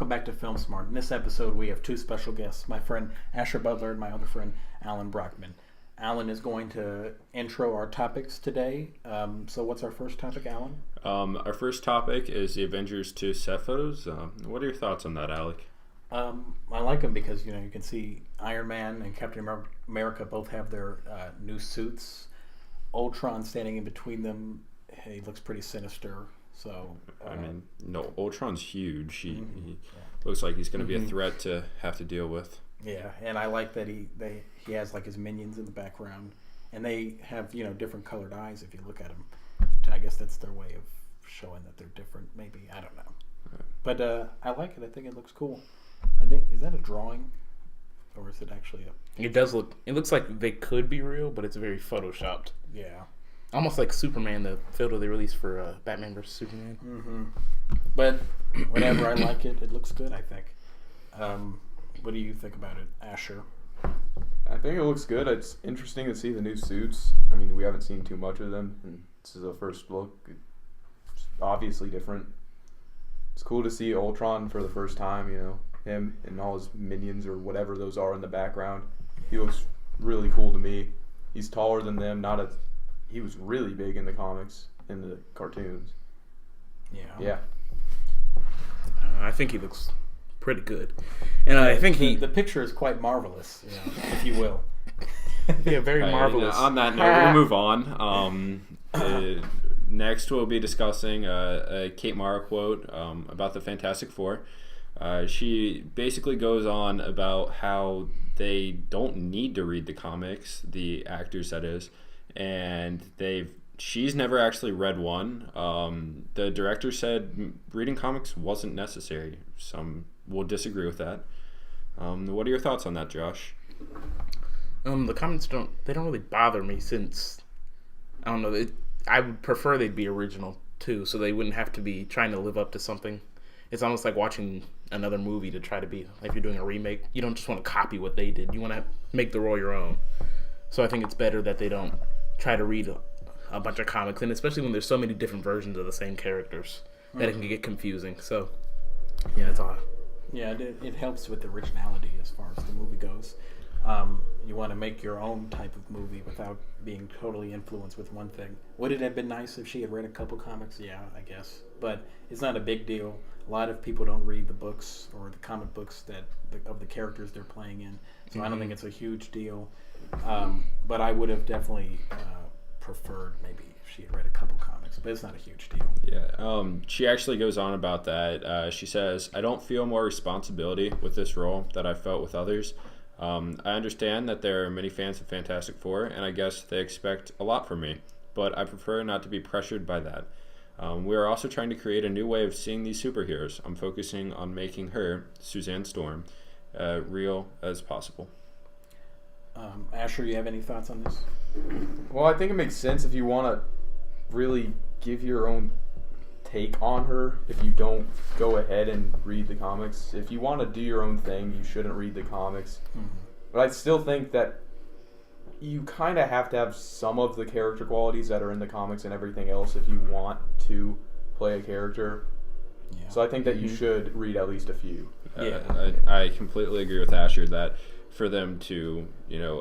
welcome back to Film Smart. In this episode, we have two special guests, my friend Asher Butler and my other friend Alan Brockman. Alan is going to intro our topics today. So what's our first topic, Alan? Our first topic is the Avengers 2 set photos. What are your thoughts on that, Alek? I like them because, you can see Iron Man and Captain America both have their new suits. Ultron standing in between them, he looks pretty sinister. So Ultron's huge. He looks like he's going to be a threat to have to deal with. Yeah, and I like that he has like his minions in the background, and they have different colored eyes if you look at them. I guess that's their way of showing that they're different. Maybe, I don't know, but I like it. I think it looks cool. I think, is that a drawing, or is it actually a? It does look. It looks like they could be real, but it's very photoshopped. Yeah. Almost like Superman, the photo they released for Batman vs. Superman. Mm-hmm. But whatever, I like it. It looks good, I think. What do you think about it, Asher? I think it looks good. It's interesting to see the new suits. I mean, we haven't seen too much of them, and this is a first look. It's obviously different. It's cool to see Ultron for the first time, him and all his minions or whatever those are in the background. He looks really cool to me. He's taller than them, he was really big in the comics, in the cartoons. Yeah. I think he looks pretty good, and I think the picture is quite marvelous, if you will. Yeah, very marvelous. On that note, we'll move on. Next, we'll be discussing a Kate Mara quote about the Fantastic Four. She basically goes on about how they don't need to read the comics, the actors that is, and she's never actually read one. The director said reading comics wasn't necessary. Some will disagree with that. What are your thoughts on that, Josh? The comments don't really bother me, since I don't know. I would prefer they'd be original too, so they wouldn't have to be trying to live up to something. It's almost like watching another movie to try to be, like, if you're doing a remake, you don't just want to copy what they did. You want to make the role your own. So I think it's better that they don't try to read a bunch of comics, and especially when there's so many different versions of the same characters that it can get confusing. So yeah, that's all. Yeah, it helps with originality as far as the movie goes. You want to make your own type of movie without being totally influenced with one thing. Would it have been nice if she had read a couple comics? Yeah, I guess. But it's not a big deal. A lot of people don't read the books or the comic books of the characters they're playing in. So I don't think it's a huge deal. But I would have definitely preferred maybe if she had read a couple comics. But it's not a huge deal. Yeah. She actually goes on about that. She says, "I don't feel more responsibility with this role that I felt with others. I understand that there are many fans of Fantastic Four, and I guess they expect a lot from me, but I prefer not to be pressured by that. We are also trying to create a new way of seeing these superheroes. I'm focusing on making her, Suzanne Storm, real as possible." Asher, you have any thoughts on this? Well, I think it makes sense if you want to really give your own take on her. If you don't go ahead and read the comics, if you want to do your own thing, you shouldn't read the comics. But I still think that you kind of have to have some of the character qualities that are in the comics and everything else if you want to play a character. Yeah. So I think that you should read at least a few. I completely agree with Asher that for them to,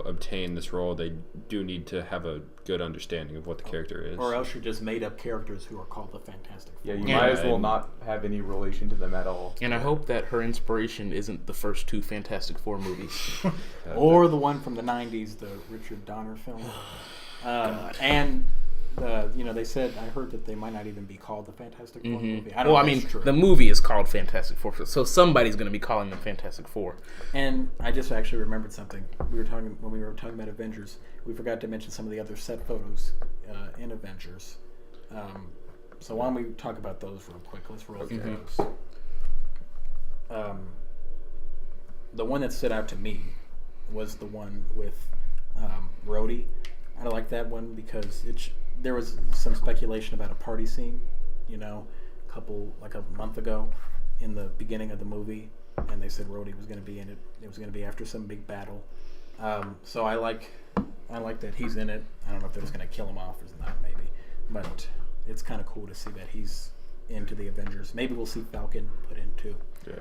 obtain this role, they do need to have a good understanding of what the character is. Or else you're just made up characters who are called the Fantastic Four. Yeah, you might as well not have any relation to them at all. And I hope that her inspiration isn't the first two Fantastic Four movies. Or the one from the 90s, the Richard Donner film. And they said, I heard that they might not even be called the Fantastic Four movie. I don't know if that's true. The movie is called Fantastic Four, so somebody's going to be calling them Fantastic Four. And I just actually remembered something. When we were talking about Avengers, we forgot to mention some of the other set photos in Avengers. So why don't we talk about those real quick? Let's roll through those. The one that stood out to me was the one with Rhodey. I like that one because there was some speculation about a party scene, a month ago in the beginning of the movie, and they said Rhodey was going to be in it. It was going to be after some big battle. So I like that he's in it. I don't know if they're just going to kill him off or not, maybe, but it's kind of cool to see that he's into the Avengers. Maybe we'll see Falcon put in too. Yeah.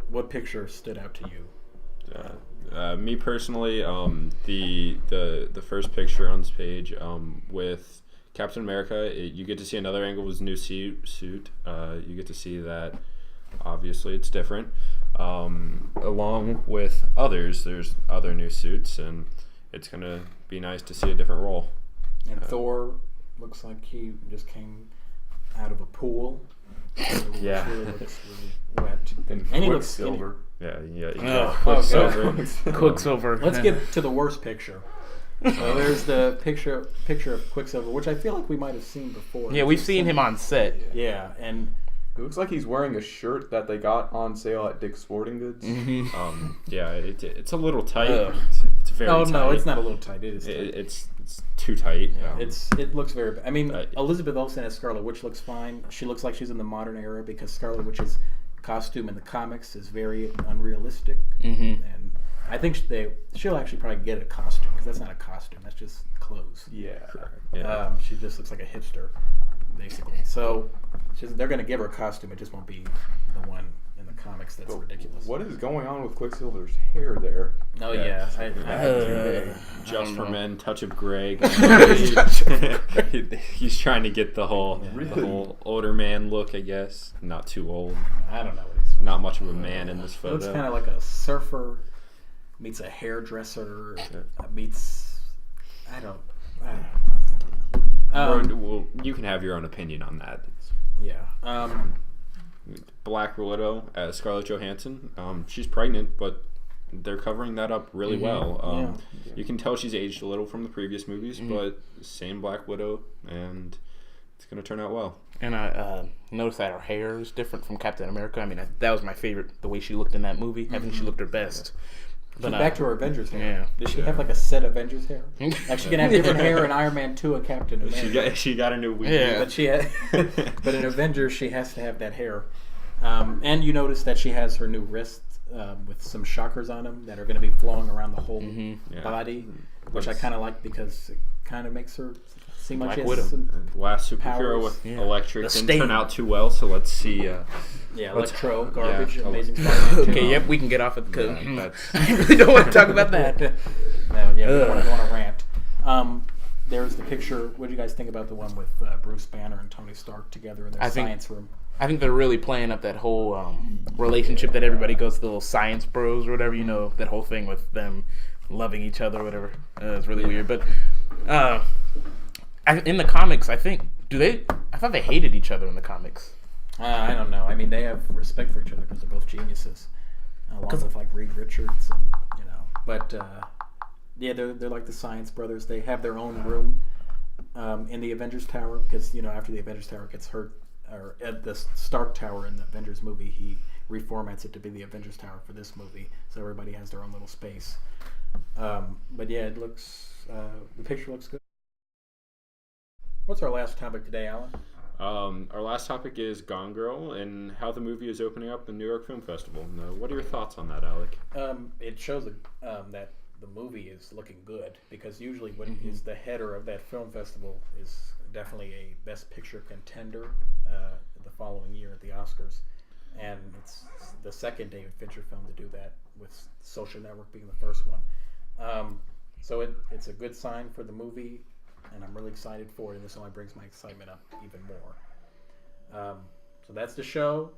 What picture stood out to you? Me personally, the first picture on this page with Captain America, you get to see another angle of his new suit. You get to see that obviously it's different. Along with others, there's other new suits, and it's gonna be nice to see a different role. And Thor looks like he just came out of a pool. Yeah. Really looks really wet. And he looks skinny. Quicksilver. Yeah. Oh, Quicksilver. Quicksilver. Let's get to the worst picture. So there's the picture of Quicksilver, which I feel like we might have seen before. Yeah, we've seen him on set. Yeah, and It looks like he's wearing a shirt that they got on sale at Dick's Sporting Goods. Yeah, it's a little tight. Ugh. It's very tight. no, it's not a little tight. It is tight. It's too tight. Yeah, it looks very bad. I mean, Elizabeth Olsen as Scarlet Witch looks fine. She looks like she's in the modern era because Scarlet Witch's costume in the comics is very unrealistic. And I think she'll actually probably get a costume because that's not a costume. That's just clothes. Yeah. She just looks like a hipster, basically. So they're going to give her a costume. It just won't be the one in the comics that's ridiculous. What is going on with Quicksilver's hair there? Oh, yeah. Just for Men, touch of gray. He's trying to get the whole older man look, I guess. Not too old. I don't know what he's Not much of a man in this It photo. looks kind of like a surfer meets a hairdresser meets... I don't know. Well, you can have your own opinion on that. Yeah. Black Widow as Scarlett Johansson. She's pregnant, but they're covering that up really well. You can tell she's aged a little from the previous movies, but same Black Widow, and it's going to turn out well. And I noticed that her hair is different from Captain America. I mean, that was my favorite, the way she looked in that movie. I think she looked her best. But back to her Avengers hair. Yeah. Does she have like a set Avengers hair? Like she can have different hair in Iron Man 2 and Captain America. She got a new wig. Yeah. But in Avengers she has to have that hair. And you notice that she has her new wrist with some shockers on them that are going to be flowing around the whole body, which I kind of like because it kind of makes her seem like Black she has some Last superhero powers. with electric The didn't Stain. turn out too well, so let's see. Electro, garbage, yeah. Amazing Spider-Man 2. Okay, yep, we can get off it because that's- I really don't want to talk about that. No, yeah, we don't want to go on a rant. There's the picture. What do you guys think about the one with Bruce Banner and Tony Stark together in their science room? I think they're really playing up that whole relationship that everybody goes to, the little science bros or whatever, that whole thing with them loving each other or whatever. It's really weird. But in the comics, I think, I thought they hated each other in the comics. I don't know. I mean, they have respect for each other because they're both geniuses, along with like Reed Richards, and But yeah, they're like the Science Brothers. They have their own room in the Avengers Tower because after the Avengers Tower gets hurt, or at the Stark Tower in the Avengers movie, he reformats it to be the Avengers Tower for this movie, so everybody has their own little space. But yeah, it looks. The picture looks good. What's our last topic today, Alan? Our last topic is Gone Girl and how the movie is opening up the New York Film Festival. Now, what are your thoughts on that, Alec? It shows that the movie is looking good because usually what is the header of that film festival is definitely a Best Picture contender the following year at the Oscars, and it's the second David Fincher film to do that, with Social Network being the first one. So it's a good sign for the movie, and I'm really excited for it, and this only brings my excitement up even more. So that's the show.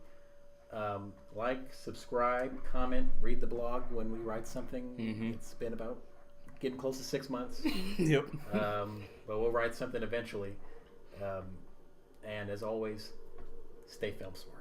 Like, subscribe, comment, read the blog when we write something. It's been about getting close to 6 months. Yep. But we'll write something eventually. And as always, stay film smart.